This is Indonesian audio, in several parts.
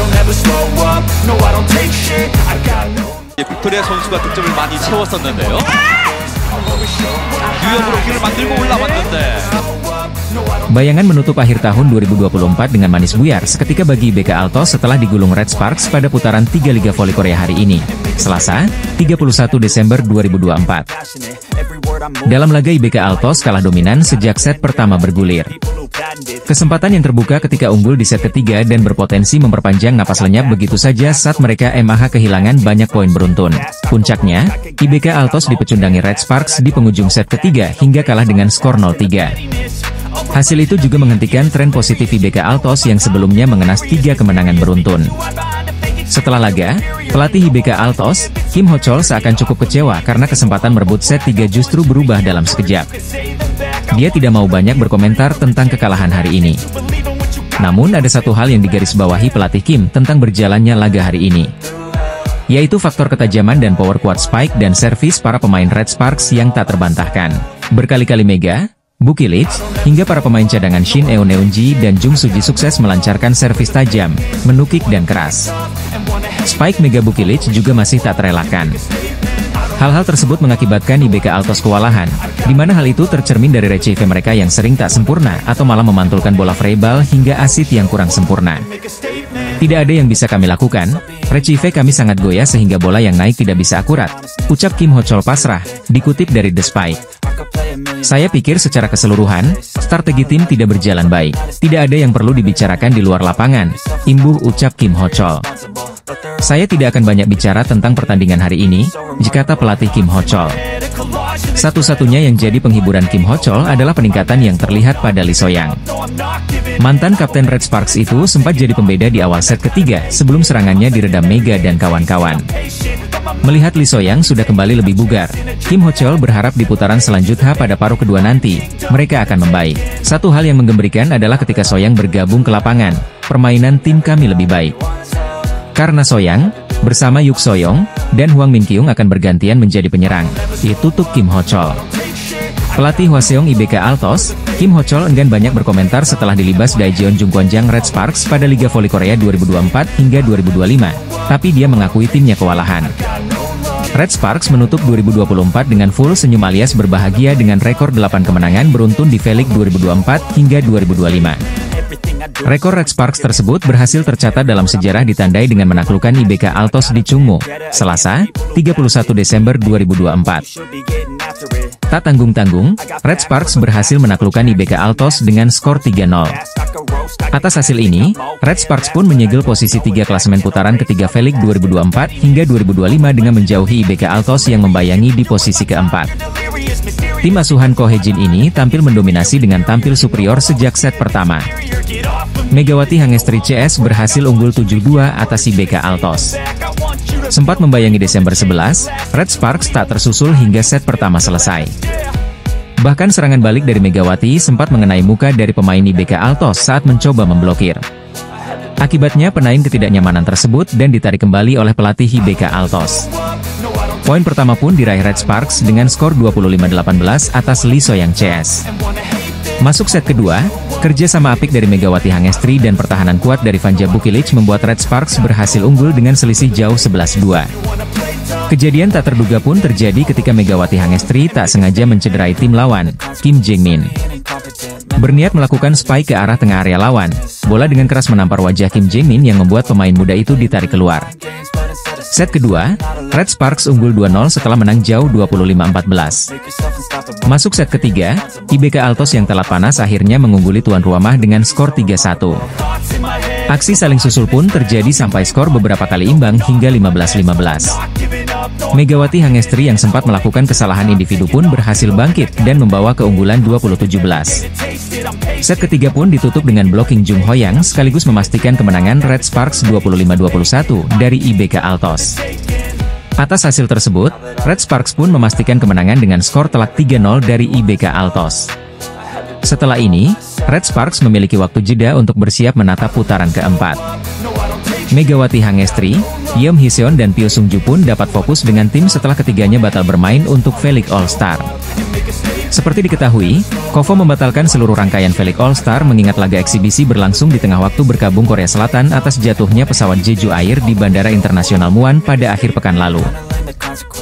I'll never slow up, no I don't take shit, I got no. 빅토리아 선수가 득점을 많이 채웠었는데요. 유영으로 길을 만들고 올라왔는데 bayangan menutup akhir tahun 2024 dengan manis buyar seketika bagi IBK Altos setelah digulung Red Sparks pada putaran 3 Liga Voli Korea hari ini, Selasa, 31 Desember 2024. Dalam laga IBK Altos kalah dominan sejak set pertama bergulir. Kesempatan yang terbuka ketika unggul di set ketiga dan berpotensi memperpanjang napas lenyap begitu saja saat mereka MAH kehilangan banyak poin beruntun. Puncaknya, IBK Altos dipecundangi Red Sparks di penghujung set ketiga hingga kalah dengan skor 0-3. Hasil itu juga menghentikan tren positif IBK Altos yang sebelumnya mengenas 3 kemenangan beruntun. Setelah laga, pelatih IBK Altos, Kim Ho-chol seakan cukup kecewa karena kesempatan merebut set 3 justru berubah dalam sekejap. Dia tidak mau banyak berkomentar tentang kekalahan hari ini. Namun ada satu hal yang digarisbawahi pelatih Kim tentang berjalannya laga hari ini, yaitu faktor ketajaman dan power kuat spike dan servis para pemain Red Sparks yang tak terbantahkan. Berkali-kali Mega, Bukilic, hingga para pemain cadangan Shin Eun-ji dan Jung Suji sukses melancarkan servis tajam, menukik dan keras. Spike Mega Bukilic juga masih tak terelakkan. Hal-hal tersebut mengakibatkan IBK Altos kewalahan, di mana hal itu tercermin dari receive mereka yang sering tak sempurna atau malah memantulkan bola freeball hingga asit yang kurang sempurna. Tidak ada yang bisa kami lakukan, receive kami sangat goyah sehingga bola yang naik tidak bisa akurat, ucap Kim Ho-chol pasrah, dikutip dari The Spike. Saya pikir secara keseluruhan, strategi tim tidak berjalan baik. Tidak ada yang perlu dibicarakan di luar lapangan, imbuh ucap Kim Ho-chol. Saya tidak akan banyak bicara tentang pertandingan hari ini, kata pelatih Kim Ho-chol. Satu-satunya yang jadi penghiburan Kim Ho-chol adalah peningkatan yang terlihat pada Lee So-young. Mantan kapten Red Sparks itu sempat jadi pembeda di awal set ketiga sebelum serangannya diredam Mega dan kawan-kawan. Melihat Lee So-young sudah kembali lebih bugar, Kim Ho-chol berharap di putaran selanjutnya pada paruh kedua nanti, mereka akan membaik. Satu hal yang menggembirakan adalah ketika So-young bergabung ke lapangan, permainan tim kami lebih baik. Karena So-young, bersama Yuk So-young, dan Hwang Min-kyung akan bergantian menjadi penyerang, ditutup Kim Ho-chol. Pelatih Hwaseong IBK Altos, Kim Ho-chol enggan banyak berkomentar setelah dilibas Daejeon Jungkwanjang Red Sparks pada Liga Voli Korea 2024 hingga 2025, tapi dia mengakui timnya kewalahan. Red Sparks menutup 2024 dengan full senyum alias berbahagia dengan rekor 8 kemenangan beruntun di V-League 2024 hingga 2025. Rekor Red Sparks tersebut berhasil tercatat dalam sejarah ditandai dengan menaklukkan IBK Altos di Chungmu, Selasa, 31 Desember 2024. Tak tanggung-tanggung, Red Sparks berhasil menaklukkan IBK Altos dengan skor 3-0. Atas hasil ini, Red Sparks pun menyegel posisi 3 klasemen putaran ketiga V-League 2024 hingga 2025 dengan menjauhi IBK Altos yang membayangi di posisi keempat. Tim asuhan Ko Hae-jin ini tampil mendominasi dengan tampil superior sejak set pertama. Megawati Hangestri CS berhasil unggul 7-2 atas IBK Altos. Sempat membayangi Desember 11, Red Sparks tak tersusul hingga set pertama selesai. Bahkan serangan balik dari Megawati sempat mengenai muka dari pemain IBK Altos saat mencoba memblokir. Akibatnya penaing ketidaknyamanan tersebut dan ditarik kembali oleh pelatih IBK Altos. Poin pertama pun diraih Red Sparks dengan skor 25-18 atas Lee So-young CS. Masuk set kedua, kerja sama apik dari Megawati Hangestri dan pertahanan kuat dari Vanja Bukilic membuat Red Sparks berhasil unggul dengan selisih jauh 11-2. Kejadian tak terduga pun terjadi ketika Megawati Hangestri tak sengaja mencederai tim lawan, Kim Jae-min. Berniat melakukan spike ke arah tengah area lawan, bola dengan keras menampar wajah Kim Jae-min yang membuat pemain muda itu ditarik keluar. Set kedua, Red Sparks unggul 2-0 setelah menang jauh 25-14. Masuk set ketiga, IBK Altos yang telat panas akhirnya mengungguli tuan rumah dengan skor 3-1. Aksi saling susul pun terjadi sampai skor beberapa kali imbang hingga 15-15. Megawati Hangestri yang sempat melakukan kesalahan individu pun berhasil bangkit dan membawa keunggulan 20-17. Set ketiga pun ditutup dengan blocking Jung Ho-yang sekaligus memastikan kemenangan Red Sparks 25-21 dari IBK Altos. Atas hasil tersebut, Red Sparks pun memastikan kemenangan dengan skor telak 3-0 dari IBK Altos. Setelah ini, Red Sparks memiliki waktu jeda untuk bersiap menatap putaran keempat. Megawati Hangestri, Yeom Hee-seon dan Pyo Sung-ju pun dapat fokus dengan tim setelah ketiganya batal bermain untuk V-League All-Star. Seperti diketahui, Kovo membatalkan seluruh rangkaian V-League All-Star mengingat laga eksibisi berlangsung di tengah waktu berkabung Korea Selatan atas jatuhnya pesawat Jeju Air di Bandara Internasional Muan pada akhir pekan lalu.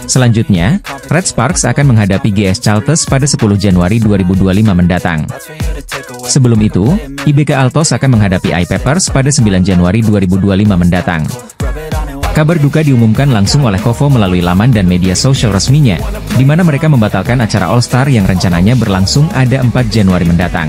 Selanjutnya, Red Sparks akan menghadapi GS Chalters pada 10 Januari 2025 mendatang. Sebelum itu, IBK Altos akan menghadapi I-Peppers pada 9 Januari 2025 mendatang. Kabar duka diumumkan langsung oleh Kovo melalui laman dan media sosial resminya, di mana mereka membatalkan acara All-Star yang rencananya berlangsung ada 4 Januari mendatang.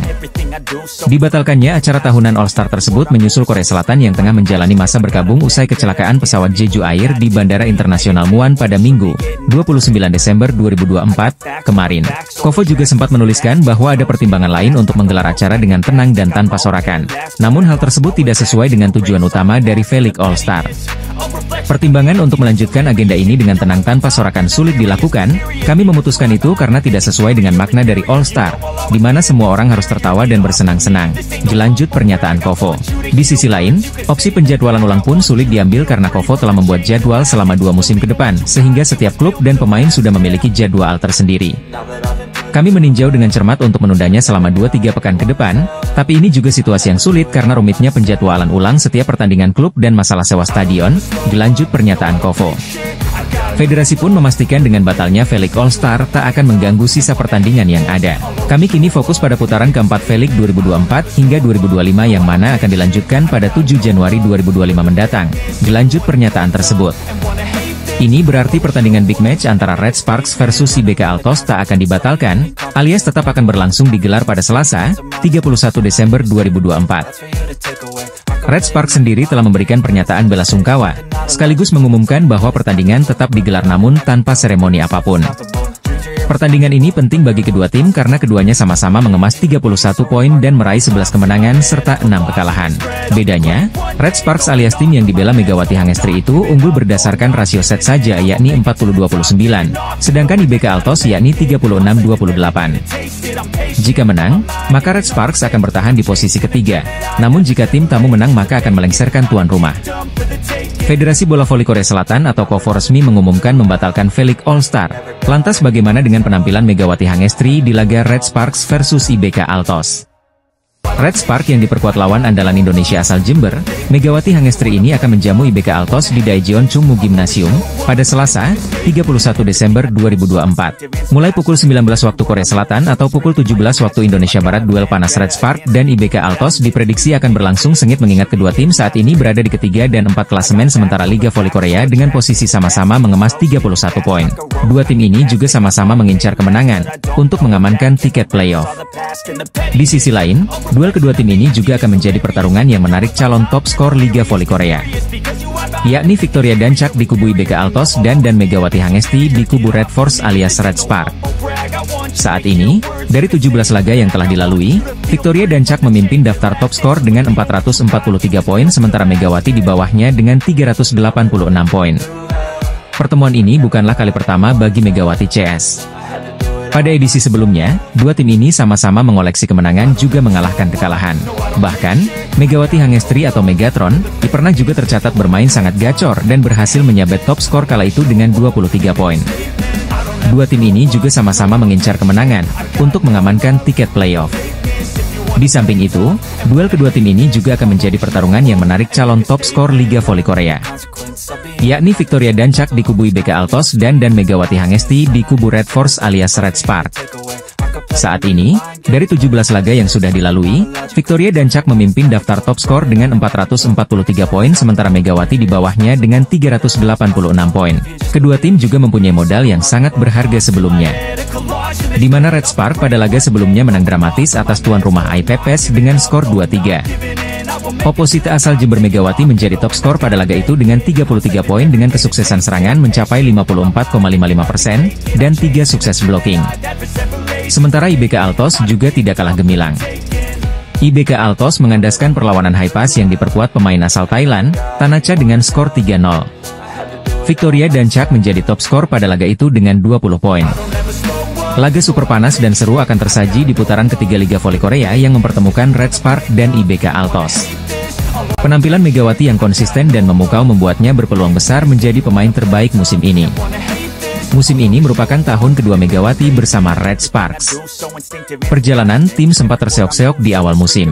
Dibatalkannya acara tahunan All-Star tersebut menyusul Korea Selatan yang tengah menjalani masa berkabung usai kecelakaan pesawat Jeju Air di Bandara Internasional Muan pada Minggu, 29 Desember 2024, kemarin. Kovo juga sempat menuliskan bahwa ada pertimbangan lain untuk menggelar acara dengan tenang dan tanpa sorakan. Namun hal tersebut tidak sesuai dengan tujuan utama dari V-League All-Star. Pertimbangan untuk melanjutkan agenda ini dengan tenang tanpa sorakan sulit dilakukan. Kami memutuskan itu karena tidak sesuai dengan makna dari All-Star, di mana semua orang harus tertawa dan bersenang-senang. Dilanjut pernyataan Kovo. Di sisi lain, opsi penjadwalan ulang pun sulit diambil karena Kovo telah membuat jadwal selama 2 musim ke depan, sehingga setiap klub dan pemain sudah memiliki jadwal tersendiri. Kami meninjau dengan cermat untuk menundanya selama 2-3 pekan ke depan, tapi ini juga situasi yang sulit karena rumitnya penjadwalan ulang setiap pertandingan klub dan masalah sewa stadion, dilanjut pernyataan Kovo. Federasi pun memastikan dengan batalnya V-League All-Star tak akan mengganggu sisa pertandingan yang ada. Kami kini fokus pada putaran keempat V-League 2024 hingga 2025 yang mana akan dilanjutkan pada 7 Januari 2025 mendatang, dilanjut pernyataan tersebut. Ini berarti pertandingan big match antara Red Sparks versus IBK Altos tak akan dibatalkan, alias tetap akan berlangsung digelar pada Selasa, 31 Desember 2024. Red Sparks sendiri telah memberikan pernyataan belasungkawa, sekaligus mengumumkan bahwa pertandingan tetap digelar namun tanpa seremoni apapun. Pertandingan ini penting bagi kedua tim karena keduanya sama-sama mengemas 31 poin dan meraih 11 kemenangan serta 6 kekalahan. Bedanya, Red Sparks alias tim yang dibela Megawati Hangestri itu unggul berdasarkan rasio set saja yakni 40-29, sedangkan IBK Altos yakni 36-28. Jika menang, maka Red Sparks akan bertahan di posisi ketiga, namun jika tim tamu menang maka akan melengsarkan tuan rumah. Federasi Bola Voli Korea Selatan atau Kovo resmi mengumumkan membatalkan V-League All-Star. Lantas bagaimana dengan penampilan Megawati Hangestri di laga Red Sparks versus IBK Altos? Red Spark yang diperkuat lawan andalan Indonesia asal Jember, Megawati Hangestri ini akan menjamu IBK Altos di Daejeon Chungmu Gymnasium pada Selasa, 31 Desember 2024. Mulai pukul 19 waktu Korea Selatan atau pukul 17 waktu Indonesia Barat, duel panas Red Spark dan IBK Altos diprediksi akan berlangsung sengit mengingat kedua tim saat ini berada di ketiga dan 4 klasemen sementara Liga Voli Korea dengan posisi sama-sama mengemas 31 poin. Dua tim ini juga sama-sama mengincar kemenangan untuk mengamankan tiket playoff. Di sisi lain, duel kedua tim ini juga akan menjadi pertarungan yang menarik calon top skor Liga Voli Korea, yakni Victoria Dancak di kubu IBK Altos dan Megawati Hangestri di kubu Red Force alias Red Spark. Saat ini, dari 17 laga yang telah dilalui, Victoria Dancak memimpin daftar top skor dengan 443 poin sementara Megawati di bawahnya dengan 386 poin. Pertemuan ini bukanlah kali pertama bagi Megawati CS. Pada edisi sebelumnya, dua tim ini sama-sama mengoleksi kemenangan juga mengalahkan kekalahan. Bahkan, Megawati Hangestri atau Megatron, pernah juga tercatat bermain sangat gacor dan berhasil menyabet top skor kala itu dengan 23 poin. Dua tim ini juga sama-sama mengincar kemenangan untuk mengamankan tiket playoff. Di samping itu, duel kedua tim ini juga akan menjadi pertarungan yang menarik calon top skor Liga Voli Korea, yakni Victoria Dancak di kubu IBK Altos dan Megawati Hangestri di kubu Red Force alias Red Spark. Saat ini, dari 17 laga yang sudah dilalui, Victoria Dancak memimpin daftar top skor dengan 443 poin sementara Megawati di bawahnya dengan 386 poin. Kedua tim juga mempunyai modal yang sangat berharga sebelumnya, di mana Red Spark pada laga sebelumnya menang dramatis atas tuan rumah I-Peppers dengan skor 2-3. Oposite asal Jember Megawati menjadi top skor pada laga itu dengan 33 poin dengan kesuksesan serangan mencapai 54,55% dan 3 sukses blocking. Sementara IBK Altos juga tidak kalah gemilang. IBK Altos mengandaskan perlawanan high pass yang diperkuat pemain asal Thailand, Tanacha dengan skor 3-0. Victoria Dancak menjadi top skor pada laga itu dengan 20 poin. Laga super panas dan seru akan tersaji di putaran ketiga Liga Voli Korea yang mempertemukan Red Spark dan IBK Altos. Penampilan Megawati yang konsisten dan memukau membuatnya berpeluang besar menjadi pemain terbaik musim ini. Musim ini merupakan tahun kedua Megawati bersama Red Sparks. Perjalanan tim sempat terseok-seok di awal musim.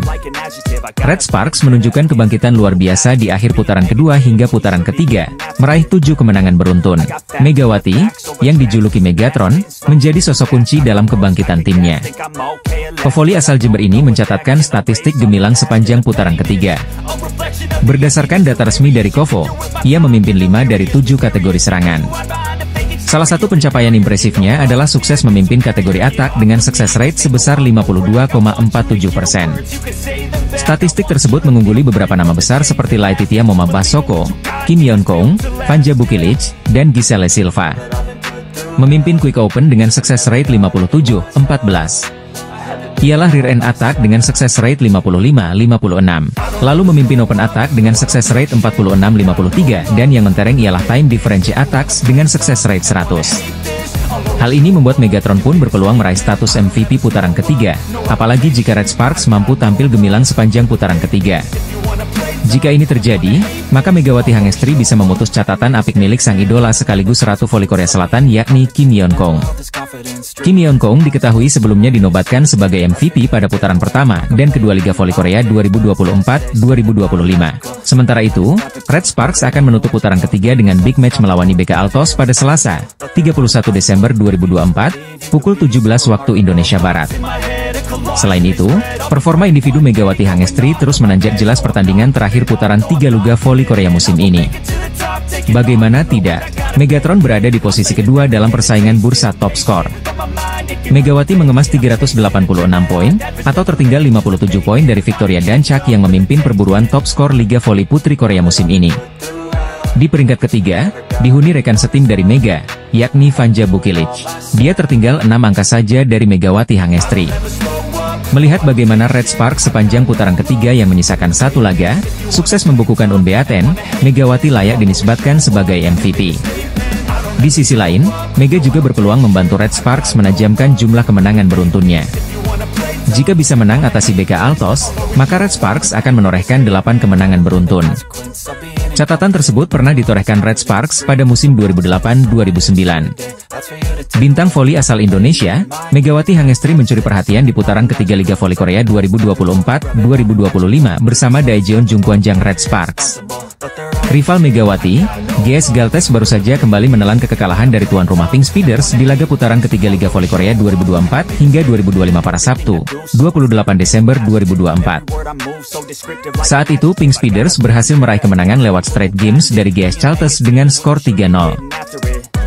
Red Sparks menunjukkan kebangkitan luar biasa di akhir putaran kedua hingga putaran ketiga, meraih 7 kemenangan beruntun. Megawati, yang dijuluki Megatron, menjadi sosok kunci dalam kebangkitan timnya. Pevoli asal Jember ini mencatatkan statistik gemilang sepanjang putaran ketiga. Berdasarkan data resmi dari Kovo, ia memimpin 5 dari 7 kategori serangan. Salah satu pencapaian impresifnya adalah sukses memimpin kategori atak dengan sukses rate sebesar 52,47%. Statistik tersebut mengungguli beberapa nama besar seperti Laetitia Momabasoko, Kim Yeon Kong, Vanja Bukilic, dan Giselle Silva. Memimpin Quick Open dengan sukses rate 57,14. Ialah rear end attack dengan sukses rate 55,56. Lalu memimpin open attack dengan sukses rate 46,53 dan yang mentereng ialah time differential attacks dengan sukses rate 100. Hal ini membuat Megatron pun berpeluang meraih status MVP putaran ketiga, apalagi jika Red Sparks mampu tampil gemilang sepanjang putaran ketiga. Jika ini terjadi, maka Megawati Hangestri bisa memutus catatan apik milik sang idola sekaligus Ratu Voli Korea Selatan yakni Kim Yeon Kong. Kim Yeon Kong diketahui sebelumnya dinobatkan sebagai MVP pada putaran pertama dan kedua Liga Voli Korea 2024-2025. Sementara itu, Red Sparks akan menutup putaran ketiga dengan big match melawan IBK Altos pada Selasa, 31 Desember 2024, pukul 17 waktu Indonesia Barat. Selain itu, performa individu Megawati Hangestri terus menanjak jelas pertandingan terakhir putaran 3 Liga Voli Korea musim ini. Bagaimana tidak, Megatron berada di posisi kedua dalam persaingan bursa top skor. Megawati mengemas 386 poin, atau tertinggal 57 poin dari Victoria Dancak yang memimpin perburuan top skor Liga Voli Putri Korea musim ini. Di peringkat ketiga, dihuni rekan setim dari Mega, yakni Vanja Bukilic. Dia tertinggal 6 angka saja dari Megawati Hangestri. Melihat bagaimana Red Sparks sepanjang putaran ketiga yang menyisakan satu laga, sukses membukukan unbeaten, Megawati layak dinisbatkan sebagai MVP. Di sisi lain, Mega juga berpeluang membantu Red Sparks menajamkan jumlah kemenangan beruntunnya. Jika bisa menang atas IBK Altos, maka Red Sparks akan menorehkan 8 kemenangan beruntun. Catatan tersebut pernah ditorehkan Red Sparks pada musim 2008-2009. Bintang voli asal Indonesia, Megawati Hangestri mencuri perhatian di putaran ketiga Liga Voli Korea 2024-2025 bersama Daejeon Jungkwanjang Red Sparks. Rival Megawati, GS Galtes baru saja kembali menelan kekalahan dari tuan rumah Pink Speeders di laga putaran ketiga Liga Voli Korea 2024 hingga 2025 pada Sabtu, 28 Desember 2024. Saat itu Pink Speeders berhasil meraih kemenangan lewat straight games dari GS Chaltes dengan skor 3-0.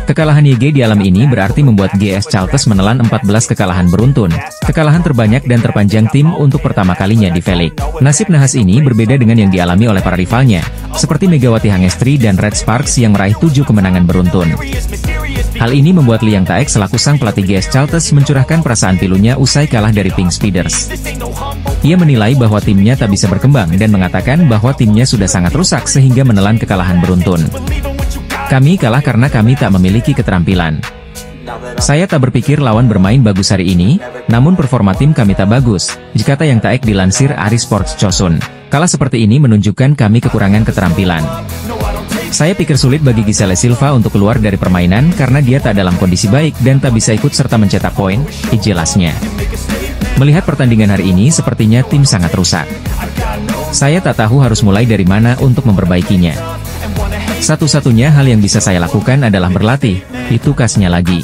Kekalahan YG di alam ini berarti membuat GS Chaltes menelan 14 kekalahan beruntun, kekalahan terbanyak dan terpanjang tim untuk pertama kalinya di V-League. Nasib nahas ini berbeda dengan yang dialami oleh para rivalnya, seperti Megawati Hangestri dan Red Sparks yang meraih 7 kemenangan beruntun. Hal ini membuat Liang Taek selaku sang pelatih GS Chaltes mencurahkan perasaan pilunya usai kalah dari Pink Speeders. Ia menilai bahwa timnya tak bisa berkembang dan mengatakan bahwa timnya sudah sangat rusak sehingga menelan kekalahan beruntun. Kami kalah karena kami tak memiliki keterampilan. Saya tak berpikir lawan bermain bagus hari ini, namun performa tim kami tak bagus, kata Yang Taek dilansir Ari Sports Chosun. Kalah seperti ini menunjukkan kami kekurangan keterampilan. Saya pikir sulit bagi Giselle Silva untuk keluar dari permainan karena dia tak dalam kondisi baik dan tak bisa ikut serta mencetak poin, jelasnya. Melihat pertandingan hari ini sepertinya tim sangat rusak. Saya tak tahu harus mulai dari mana untuk memperbaikinya. Satu-satunya hal yang bisa saya lakukan adalah berlatih, itu kasnya lagi.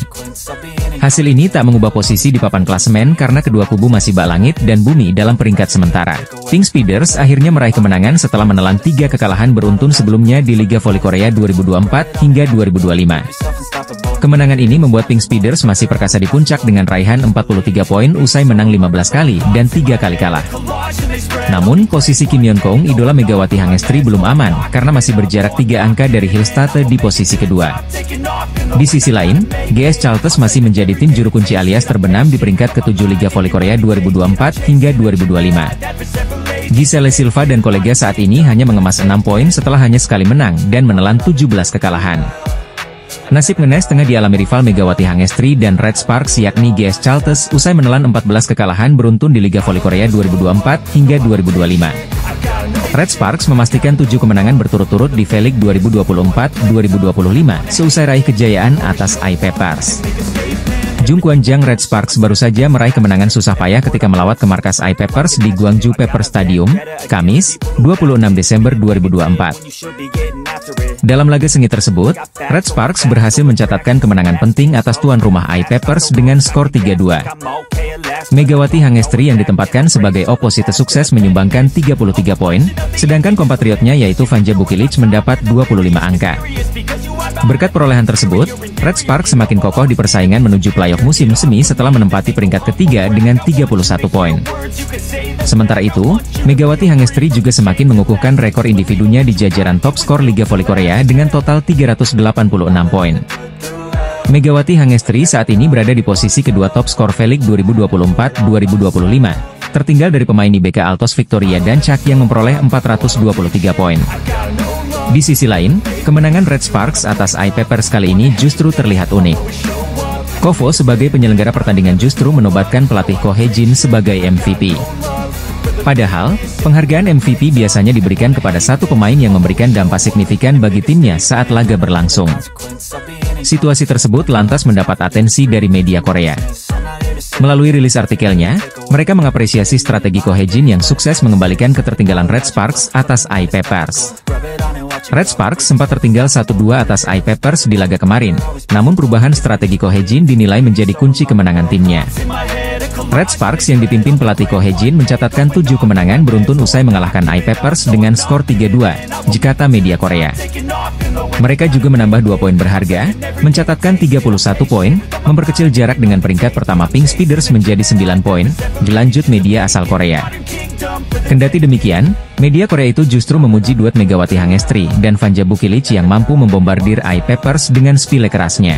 Hasil ini tak mengubah posisi di papan klasemen karena kedua kubu masih bak langit dan bumi dalam peringkat sementara. Pink Speeders akhirnya meraih kemenangan setelah menelan 3 kekalahan beruntun sebelumnya di Liga Voli Korea 2024 hingga 2025. Kemenangan ini membuat Pink Speeders masih perkasa di puncak dengan raihan 43 poin usai menang 15 kali dan 3 kali kalah. Namun, posisi Kim Yeon Kong idola Megawati Hangestri belum aman karena masih berjarak 3 angka dari Hilstate di posisi kedua. Di sisi lain, GS Chaltes masih menjadi tim juru kunci alias terbenam di peringkat ke-7 Liga Voli Korea 2024 hingga 2025. Giselle Silva dan kolega saat ini hanya mengemas 6 poin setelah hanya sekali menang dan menelan 17 kekalahan. Nasib ngenes tengah dialami rival Megawati Hangestri dan Red Sparks yakni GS Chaltes usai menelan 14 kekalahan beruntun di Liga Voli Korea 2024 hingga 2025. Red Sparks memastikan 7 kemenangan berturut-turut di V-League 2024-2025 seusai raih kejayaan atas I-Peppers. Jungkwan Jang Red Sparks baru saja meraih kemenangan susah payah ketika melawat ke markas I-Peppers di Gwangju Pepper Stadium, Kamis, 26 Desember 2024. Dalam laga sengit tersebut, Red Sparks berhasil mencatatkan kemenangan penting atas tuan rumah I-Peppers dengan skor 3-2. Megawati Hangestri yang ditempatkan sebagai oposite sukses menyumbangkan 33 poin, sedangkan kompatriotnya yaitu Vanja Bukilic mendapat 25 angka. Berkat perolehan tersebut, Red Sparks semakin kokoh di persaingan menuju playoff musim semi setelah menempati peringkat ketiga dengan 31 poin. Sementara itu, Megawati Hangestri juga semakin mengukuhkan rekor individunya di jajaran top skor Liga Voli Korea dengan total 386 poin. Megawati Hangestri saat ini berada di posisi kedua top skor V-League 2024-2025, tertinggal dari pemain IBK Altos Victoria dan Chak yang memperoleh 423 poin. Di sisi lain, kemenangan Red Sparks atas I-Peppers kali ini justru terlihat unik. Kovo sebagai penyelenggara pertandingan justru menobatkan pelatih Ko Hye-jin sebagai MVP. Padahal, penghargaan MVP biasanya diberikan kepada satu pemain yang memberikan dampak signifikan bagi timnya saat laga berlangsung. Situasi tersebut lantas mendapat atensi dari media Korea. Melalui rilis artikelnya, mereka mengapresiasi strategi Ko Hye-jin yang sukses mengembalikan ketertinggalan Red Sparks atas I-Peppers. Red Sparks sempat tertinggal 1-2 atas I-Peppers di laga kemarin, namun perubahan strategi Ko Hye-jin dinilai menjadi kunci kemenangan timnya. Red Sparks yang dipimpin pelatih Ko Hye-jin mencatatkan 7 kemenangan beruntun usai mengalahkan I-Peppers dengan skor 3-2, jikata media Korea. Mereka juga menambah 2 poin berharga, mencatatkan 31 poin, memperkecil jarak dengan peringkat pertama Pink Speeders menjadi 9 poin, dilanjut media asal Korea. Kendati demikian, media Korea itu justru memuji duet Megawati Hangestri dan Vanja Bukilic yang mampu membombardir I-Peppers dengan spile kerasnya.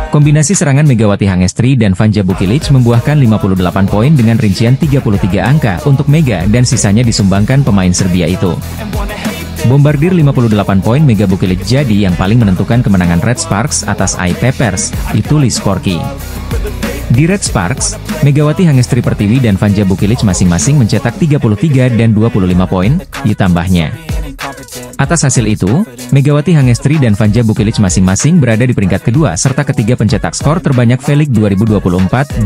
Kombinasi serangan Megawati Hangestri dan Vanja Bukilic membuahkan 58 poin dengan rincian 33 angka untuk Mega dan sisanya disumbangkan pemain Serbia itu. Bombardir 58 poin Mega Bukilic jadi yang paling menentukan kemenangan Red Sparks atas I-Peppers, ditulis Porky. Di Red Sparks, Megawati Hangestri Pertiwi dan Vanja Bukilic masing-masing mencetak 33 dan 25 poin, ditambahnya. Atas hasil itu, Megawati Hangestri dan Vanja Bukilic masing-masing berada di peringkat kedua serta ketiga pencetak skor terbanyak V-League 2024-2025.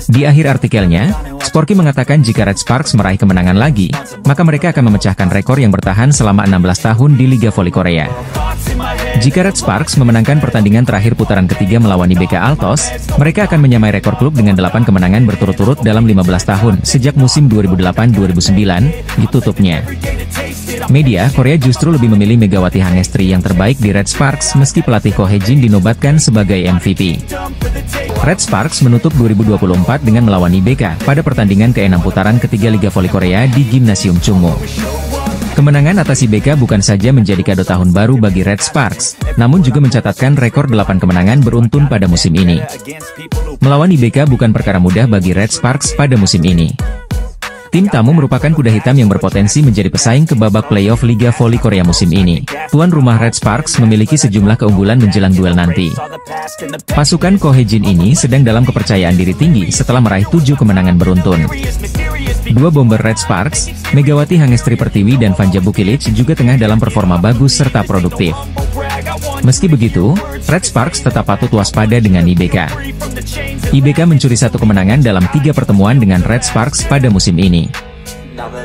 Di akhir artikelnya, Sporky mengatakan jika Red Sparks meraih kemenangan lagi, maka mereka akan memecahkan rekor yang bertahan selama 16 tahun di Liga Voli Korea. Jika Red Sparks memenangkan pertandingan terakhir putaran ketiga melawan IBK Altos, mereka akan menyamai rekor klub dengan 8 kemenangan berturut-turut dalam 15 tahun sejak musim 2008-2009, ditutupnya. Media Korea justru lebih memilih Megawati Hangestri yang terbaik di Red Sparks meski pelatih Ko Hye-jin dinobatkan sebagai MVP. Red Sparks menutup 2024 dengan melawan IBK pada pertandingan ke-6 putaran ketiga Liga Voli Korea di Gimnasium Chungmu. Kemenangan atas IBK bukan saja menjadi kado tahun baru bagi Red Sparks, namun juga mencatatkan rekor 8 kemenangan beruntun pada musim ini. Melawan IBK bukan perkara mudah bagi Red Sparks pada musim ini. Tim tamu merupakan kuda hitam yang berpotensi menjadi pesaing ke babak playoff Liga Voli Korea musim ini. Tuan rumah Red Sparks memiliki sejumlah keunggulan menjelang duel nanti. Pasukan Ko Hye-jin ini sedang dalam kepercayaan diri tinggi setelah meraih 7 kemenangan beruntun. Dua bomber Red Sparks, Megawati Hangestri Pertiwi dan Vanja Bukilic juga tengah dalam performa bagus serta produktif. Meski begitu, Red Sparks tetap patut waspada dengan IBK. IBK mencuri 1 kemenangan dalam 3 pertemuan dengan Red Sparks pada musim ini.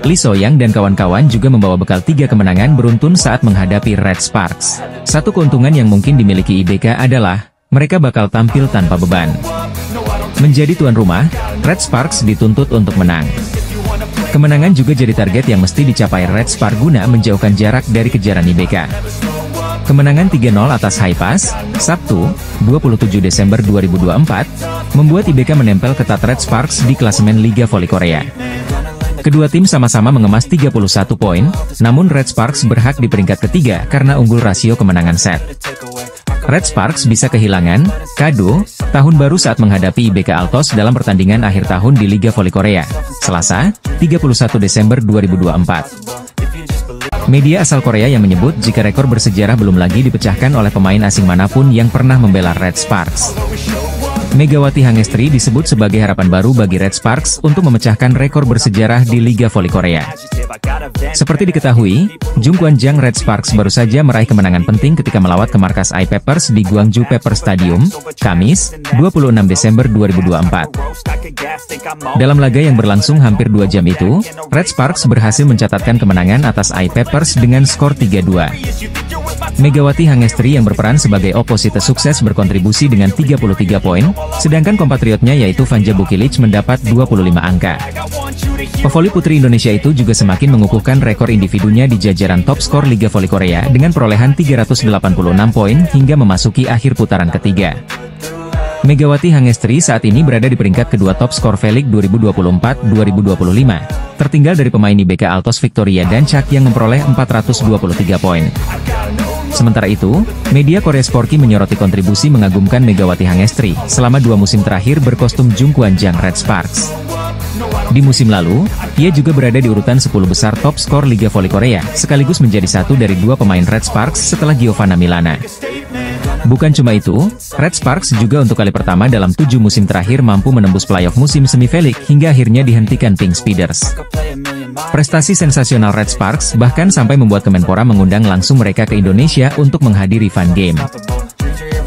Lee So-young dan kawan-kawan juga membawa bekal 3 kemenangan beruntun saat menghadapi Red Sparks. Satu keuntungan yang mungkin dimiliki IBK adalah, mereka bakal tampil tanpa beban. Menjadi tuan rumah, Red Sparks dituntut untuk menang. Kemenangan juga jadi target yang mesti dicapai Red Sparks guna menjauhkan jarak dari kejaran IBK. Kemenangan 3-0 atas Haipas, Sabtu, 27 Desember 2024, membuat IBK menempel ketat Red Sparks di klasemen Liga Voli Korea. Kedua tim sama-sama mengemas 31 poin, namun Red Sparks berhak di peringkat ketiga karena unggul rasio kemenangan set. Red Sparks bisa kehilangan kado tahun baru saat menghadapi IBK Altos dalam pertandingan akhir tahun di Liga Voli Korea, Selasa, 31 Desember 2024. Media asal Korea yang menyebut jika rekor bersejarah belum lagi dipecahkan oleh pemain asing manapun yang pernah membela Red Sparks. Megawati Hangestri disebut sebagai harapan baru bagi Red Sparks untuk memecahkan rekor bersejarah di Liga Voli Korea. Seperti diketahui, Jungkwanjang Red Sparks baru saja meraih kemenangan penting ketika melawat ke markas I-Pepers di Gwangju Pepper Stadium, Kamis, 26 Desember 2024. Dalam laga yang berlangsung hampir 2 jam itu, Red Sparks berhasil mencatatkan kemenangan atas I-Pepers dengan skor 3-2. Megawati Hangestri yang berperan sebagai oposite sukses berkontribusi dengan 33 poin, sedangkan kompatriotnya yaitu Vanja Bukilic mendapat 25 angka. Pevoli putri Indonesia itu juga semakin mengukuhkan rekor individunya di jajaran top skor Liga Voli Korea dengan perolehan 386 poin hingga memasuki akhir putaran ketiga. Megawati Hangestri saat ini berada di peringkat kedua top skor V-League 2024-2025, tertinggal dari pemain IBK Altos Victoria Dancak yang memperoleh 423 poin. Sementara itu, media Korea Sporki menyoroti kontribusi mengagumkan Megawati Hangestri selama 2 musim terakhir berkostum Jungkwanjang Red Sparks. Di musim lalu, ia juga berada di urutan 10 besar top skor Liga Voli Korea, sekaligus menjadi satu dari 2 pemain Red Sparks setelah Giovanna Milana. Bukan cuma itu, Red Sparks juga untuk kali pertama dalam 7 musim terakhir mampu menembus playoff musim semi V-League hingga akhirnya dihentikan Pink Speeders. Prestasi sensasional Red Sparks bahkan sampai membuat Kemenpora mengundang langsung mereka ke Indonesia untuk menghadiri Fun Game.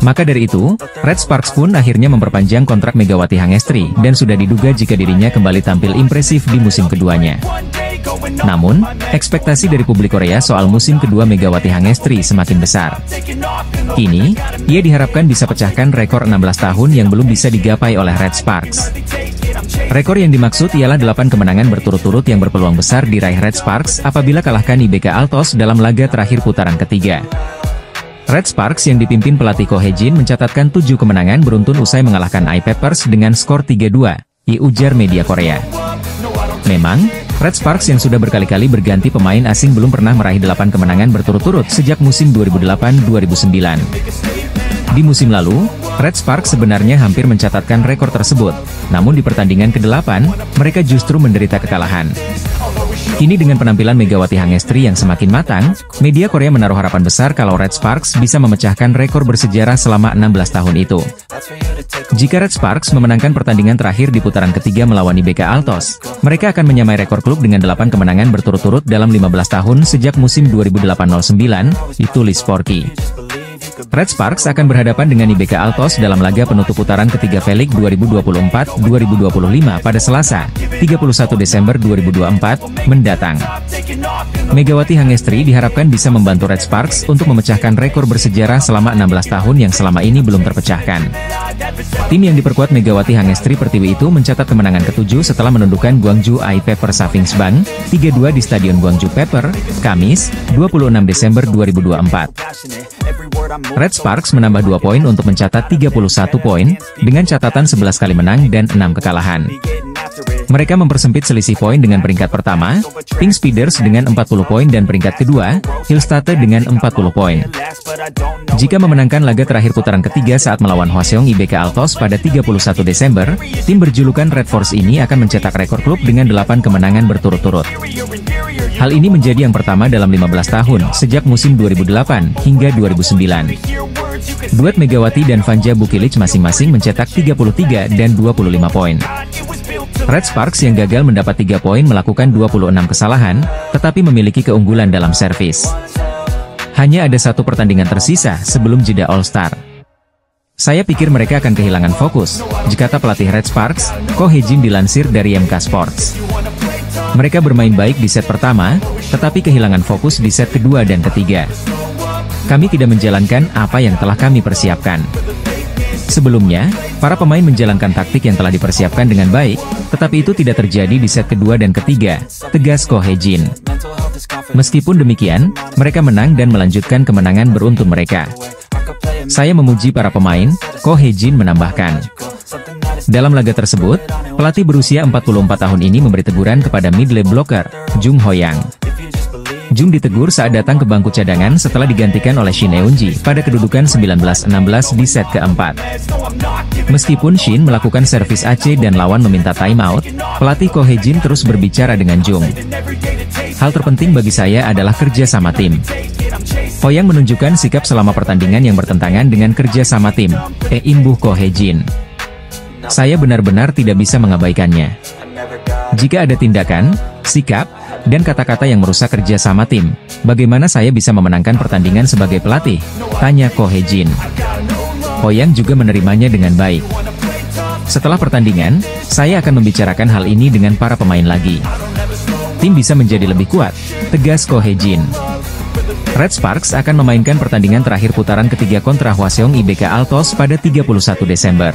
Maka dari itu, Red Sparks pun akhirnya memperpanjang kontrak Megawati Hangestri dan sudah diduga jika dirinya kembali tampil impresif di musim keduanya. Namun, ekspektasi dari publik Korea soal musim kedua Megawati Hangestri semakin besar. Kini, ia diharapkan bisa pecahkan rekor 16 tahun yang belum bisa digapai oleh Red Sparks. Rekor yang dimaksud ialah 8 kemenangan berturut-turut yang berpeluang besar diraih Red Sparks apabila kalahkan IBK Altos dalam laga terakhir putaran ketiga. Red Sparks yang dipimpin pelatih Ko Hye-jin mencatatkan 7 kemenangan beruntun usai mengalahkan I-Pepers dengan skor 3-2, ujar media Korea. Memang, Red Sparks yang sudah berkali-kali berganti pemain asing belum pernah meraih 8 kemenangan berturut-turut sejak musim 2008-2009. Di musim lalu, Red Sparks sebenarnya hampir mencatatkan rekor tersebut, namun di pertandingan ke-8, mereka justru menderita kekalahan. Kini dengan penampilan Megawati Hangestri yang semakin matang, media Korea menaruh harapan besar kalau Red Sparks bisa memecahkan rekor bersejarah selama 16 tahun itu. Jika Red Sparks memenangkan pertandingan terakhir di putaran ketiga melawan IBK Altos, mereka akan menyamai rekor klub dengan 8 kemenangan berturut-turut dalam 15 tahun sejak musim 2008-09, ditulis Sporky. Red Sparks akan berhadapan dengan IBK Altos dalam laga penutup putaran ketiga V-League 2024-2025 pada Selasa, 31 Desember 2024, mendatang. Megawati Hangestri diharapkan bisa membantu Red Sparks untuk memecahkan rekor bersejarah selama 16 tahun yang selama ini belum terpecahkan. Tim yang diperkuat Megawati Hangestri Pertiwi itu mencatat kemenangan ke-7 setelah menundukkan Gwangju I-Pepper Savings Bank, 3-2 di Stadion Gwangju Pepper, Kamis, 26 Desember 2024. Red Sparks menambah 2 poin untuk mencatat 31 poin, dengan catatan 11 kali menang dan 6 kekalahan. Mereka mempersempit selisih poin dengan peringkat pertama, Pink Speeders dengan 40 poin dan peringkat kedua, Hillstate dengan 40 poin. Jika memenangkan laga terakhir putaran ketiga saat melawan Hwaseong IBK Altos pada 31 Desember, tim berjulukan Red Force ini akan mencetak rekor klub dengan 8 kemenangan berturut-turut. Hal ini menjadi yang pertama dalam 15 tahun, sejak musim 2008 hingga 2009. Duet Megawati dan Vanja Bukilic masing-masing mencetak 33 dan 25 poin. Red Sparks yang gagal mendapat 3 poin melakukan 26 kesalahan, tetapi memiliki keunggulan dalam servis. Hanya ada 1 pertandingan tersisa sebelum jeda All-Star. Saya pikir mereka akan kehilangan fokus, kata pelatih Red Sparks, Ko Hye-jin dilansir dari MK Sports. Mereka bermain baik di set pertama, tetapi kehilangan fokus di set kedua dan ketiga. Kami tidak menjalankan apa yang telah kami persiapkan. Sebelumnya, para pemain menjalankan taktik yang telah dipersiapkan dengan baik, tetapi itu tidak terjadi di set kedua dan ketiga, tegas Ko Hye-jin. Meskipun demikian, mereka menang dan melanjutkan kemenangan beruntun mereka. Saya memuji para pemain, Ko Hye-jin menambahkan. Dalam laga tersebut, pelatih berusia 44 tahun ini memberi teguran kepada middle blocker, Jung Ho-yang. Jung ditegur saat datang ke bangku cadangan setelah digantikan oleh Shin Eun-ji pada kedudukan 19-16 di set keempat. Meskipun Shin melakukan servis AC dan lawan meminta timeout, pelatih Ko Hye-jin terus berbicara dengan Jung. Hal terpenting bagi saya adalah kerja sama tim. Ho-yang menunjukkan sikap selama pertandingan yang bertentangan dengan kerja sama tim, imbuh Ko Hye-jin. Saya benar-benar tidak bisa mengabaikannya. Jika ada tindakan, sikap, dan kata-kata yang merusak kerjasama tim, bagaimana saya bisa memenangkan pertandingan sebagai pelatih? Tanya Ko Hye-jin. Hoyang juga menerimanya dengan baik. Setelah pertandingan, saya akan membicarakan hal ini dengan para pemain lagi. Tim bisa menjadi lebih kuat, tegas Ko Hye-jin. Red Sparks akan memainkan pertandingan terakhir putaran ketiga kontra Hwaseong IBK Altos pada 31 Desember.